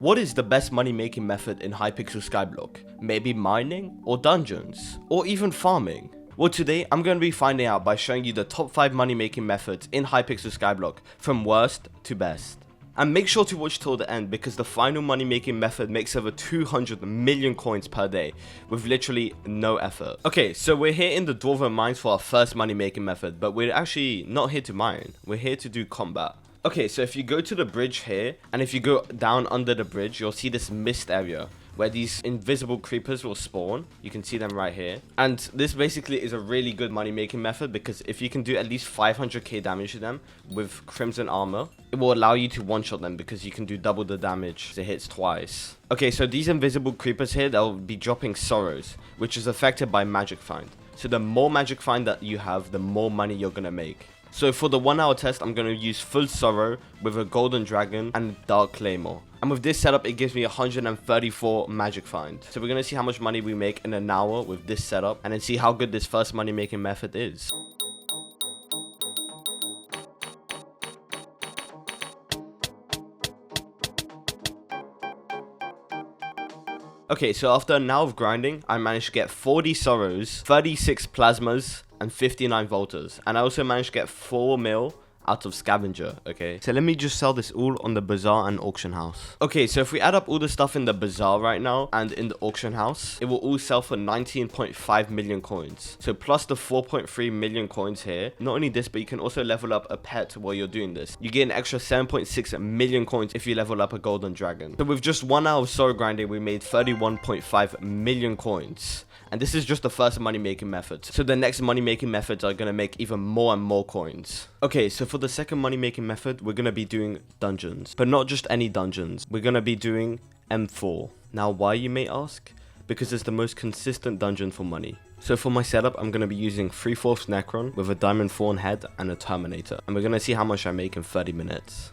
What is the best money making method in Hypixel Skyblock? Maybe mining, or dungeons, or even farming? Well, today I'm going to be finding out by showing you the top 5 money making methods in Hypixel Skyblock from worst to best. And make sure to watch till the end because the final money making method makes over 200 million coins per day with literally no effort. Okay, so we're here in the Dwarven mines for our first money making method, but we're actually not here to mine, we're here to do combat. Okay, so if you go to the bridge here, and if you go down under the bridge, you'll see this mist area where these invisible creepers will spawn. You can see them right here. And this basically is a really good money making method because if you can do at least 500k damage to them with crimson armor, it will allow you to one-shot them because you can do double the damage if it hits twice. Okay, so these invisible creepers here, they'll be dropping sorrows, which is affected by magic find. So the more magic find that you have, the more money you're gonna make. So for the 1 hour test, I'm going to use full sorrow with a golden dragon and dark claymore. And with this setup, it gives me 134 magic find. So we're going to see how much money we make in an hour with this setup and then see how good this first money making method is. Okay, so after an hour of grinding, I managed to get 40 sorrows, 36 plasmas, and 59 volters. And I also managed to get 4 mil out of scavenger. Okay, so let me just sell this all on the bazaar and auction house. Okay, so if we add up all the stuff in the bazaar right now and in the auction house, it will all sell for 19.5 million coins. So plus the 4.3 million coins here. Not only this, but you can also level up a pet while you're doing this. You get an extra 7.6 million coins if you level up a golden dragon. So with just 1 hour of sorrow grinding, we made 31.5 million coins. And this is just the first money making method. So the next money making methods are going to make even more and more coins. Okay, so for the second money making method, we're going to be doing dungeons. But not just any dungeons. We're going to be doing M4. Now why, you may ask? Because it's the most consistent dungeon for money. So for my setup, I'm going to be using 3/4 Necron with a Diamond Fawn head and a Terminator. And we're going to see how much I make in 30 minutes.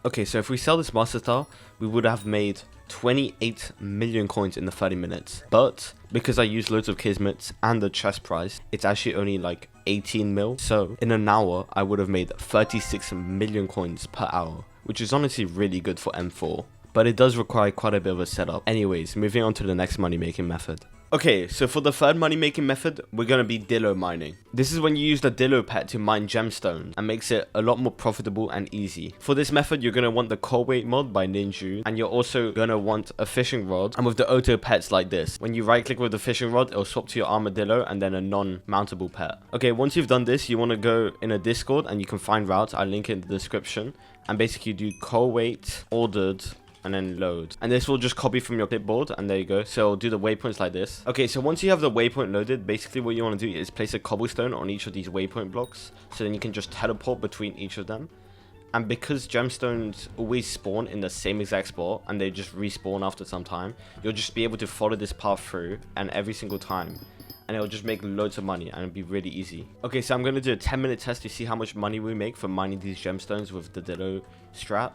Okay, so if we sell this Master Star, we would have made 28 million coins in the 30 minutes. But because I use loads of Kismets and the chest prize, it's actually only like 18 mil. So in an hour, I would have made 36 million coins per hour, which is honestly really good for M4. But it does require quite a bit of a setup. Anyways, moving on to the next money making method. Okay, so for the third money making method, we're going to be Dillo mining. This is when you use the Dillo pet to mine gemstones and makes it a lot more profitable and easy. For this method, you're going to want the coal weight mod by Ninju, and you're also going to want a fishing rod. And with the auto pets like this, when you right click with the fishing rod, it'll swap to your armadillo and then a non-mountable pet. Okay, once you've done this, you want to go in a Discord and you can find routes. I'll link it in the description, and basically do coal weight ordered and then load, and this will just copy from your clipboard, and there you go. So do the waypoints like this. Okay, so once you have the waypoint loaded, basically what you want to do is place a cobblestone on each of these waypoint blocks, so then you can just teleport between each of them. And because gemstones always spawn in the same exact spot and they just respawn after some time, you'll just be able to follow this path through, and every single time, and it'll just make loads of money and it'll be really easy. Okay, so I'm going to do a 10-minute test to see how much money we make from mining these gemstones with the Dillo strat.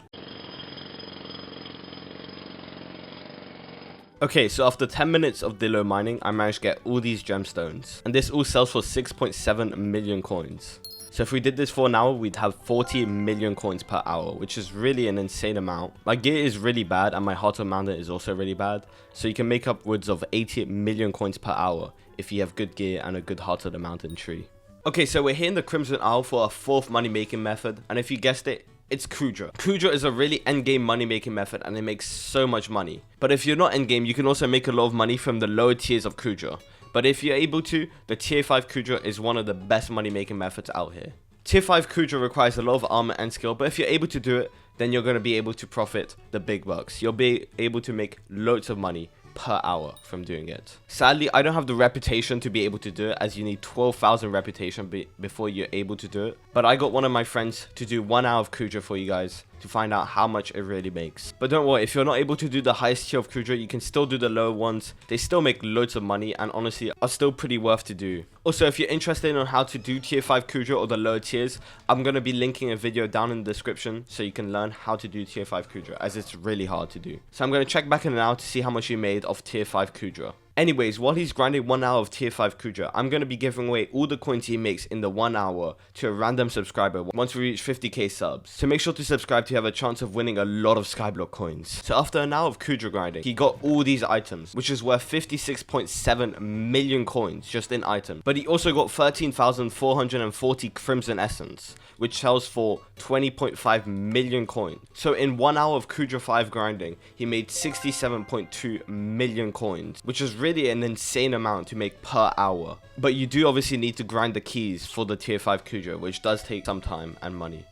Okay, so after 10 minutes of Dillo mining, I managed to get all these gemstones. And this all sells for 6.7 million coins. So if we did this for an hour, we'd have 40 million coins per hour, which is really an insane amount. My gear is really bad and my Heart of Mountain is also really bad. So you can make upwards of 80 million coins per hour if you have good gear and a good Heart of the Mountain tree. Okay, so we're here in the Crimson Isle for our fourth money making method. And if you guessed it, it's Kudra. Kudra is a really endgame money making method and it makes so much money. But if you're not endgame, you can also make a lot of money from the lower tiers of Kudra. But if you're able to, the tier 5 Kudra is one of the best money making methods out here. Tier 5 Kudra requires a lot of armor and skill, but if you're able to do it, then you're going to be able to profit the big bucks. You'll be able to make loads of money per hour from doing it. Sadly, I don't have the reputation to be able to do it, as you need 12,000 reputation before you're able to do it. But I got one of my friends to do 1 hour of Kudra for you guys to find out how much it really makes. But don't worry, if you're not able to do the highest tier of Kudra, you can still do the lower ones. They still make loads of money and honestly are still pretty worth to do. Also, if you're interested in how to do tier 5 Kudra or the lower tiers, I'm going to be linking a video down in the description so you can learn how to do tier 5 Kudra, as it's really hard to do. So I'm going to check back in an hour to see how much you made of tier 5 Kudra. Anyways, while he's grinding 1 hour of tier 5 Kuja, I'm going to be giving away all the coins he makes in the 1 hour to a random subscriber once we reach 50k subs. So make sure to subscribe to have a chance of winning a lot of Skyblock coins. So after an hour of Kuja grinding, he got all these items, which is worth 56.7 million coins just in items. But he also got 13,440 Crimson Essence, which sells for 20.5 million coins. So in 1 hour of Kuja 5 grinding, he made 67.2 million coins, which is really an insane amount to make per hour. But you do obviously need to grind the keys for the tier 5 Kuja, which does take some time and money.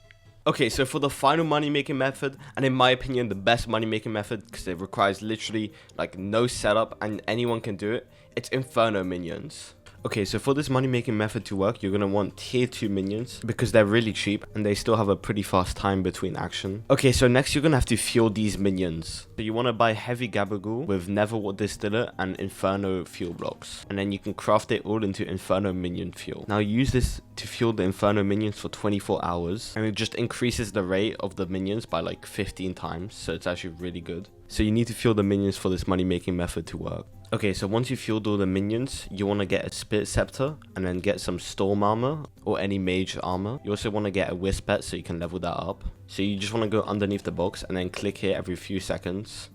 Okay, so for the final money making method, and in my opinion the best money making method because it requires literally like no setup and anyone can do it, it's Inferno minions. Okay, so for this money making method to work, you're going to want tier 2 minions because they're really cheap and they still have a pretty fast time between action. Okay, so next you're going to have to fuel these minions. So you want to buy heavy gabagool with Neverwater distiller and Inferno fuel blocks. And then you can craft it all into Inferno minion fuel. Now use this to fuel the Inferno minions for 24 hours. And it just increases the rate of the minions by like 15 times. So it's actually really good. So you need to fuel the minions for this money making method to work. Okay, so once you fueled all the minions, you want to get a Spit Scepter and then get some Storm Armor or any Mage Armor. You also want to get a Wisp Pet so you can level that up. So you just want to go underneath the box and then click here every few seconds.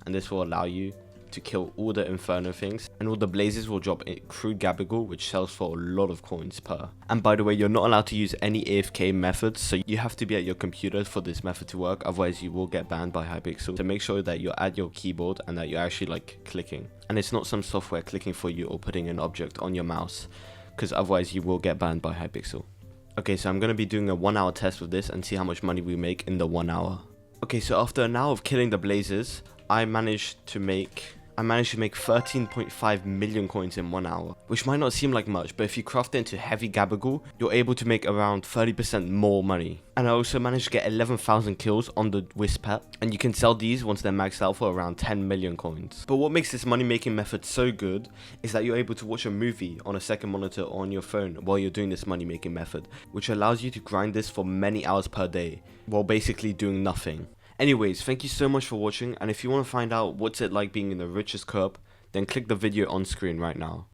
And this will allow you to kill all the Inferno things. And all the blazes will drop crude gabagool, which sells for a lot of coins per. And by the way, you're not allowed to use any AFK methods, so you have to be at your computer for this method to work, otherwise you will get banned by Hypixel. So make sure that you're at your keyboard and that you're actually like clicking. And it's not some software clicking for you or putting an object on your mouse, because otherwise you will get banned by Hypixel. Okay, so I'm going to be doing a 1 hour test with this and see how much money we make in the 1 hour. Okay, so after an hour of killing the blazes, I managed to make 13.5 million coins in 1 hour, which might not seem like much, but if you craft it into heavy gabagool, you're able to make around 30% more money. And I also managed to get 11,000 kills on the Wisp Pet, and you can sell these once they're maxed out for around 10 million coins. But what makes this money making method so good is that you're able to watch a movie on a second monitor or on your phone while you're doing this money making method, which allows you to grind this for many hours per day while basically doing nothing. Anyways, thank you so much for watching, and if you want to find out what's it like being in the richest co-op, then click the video on screen right now.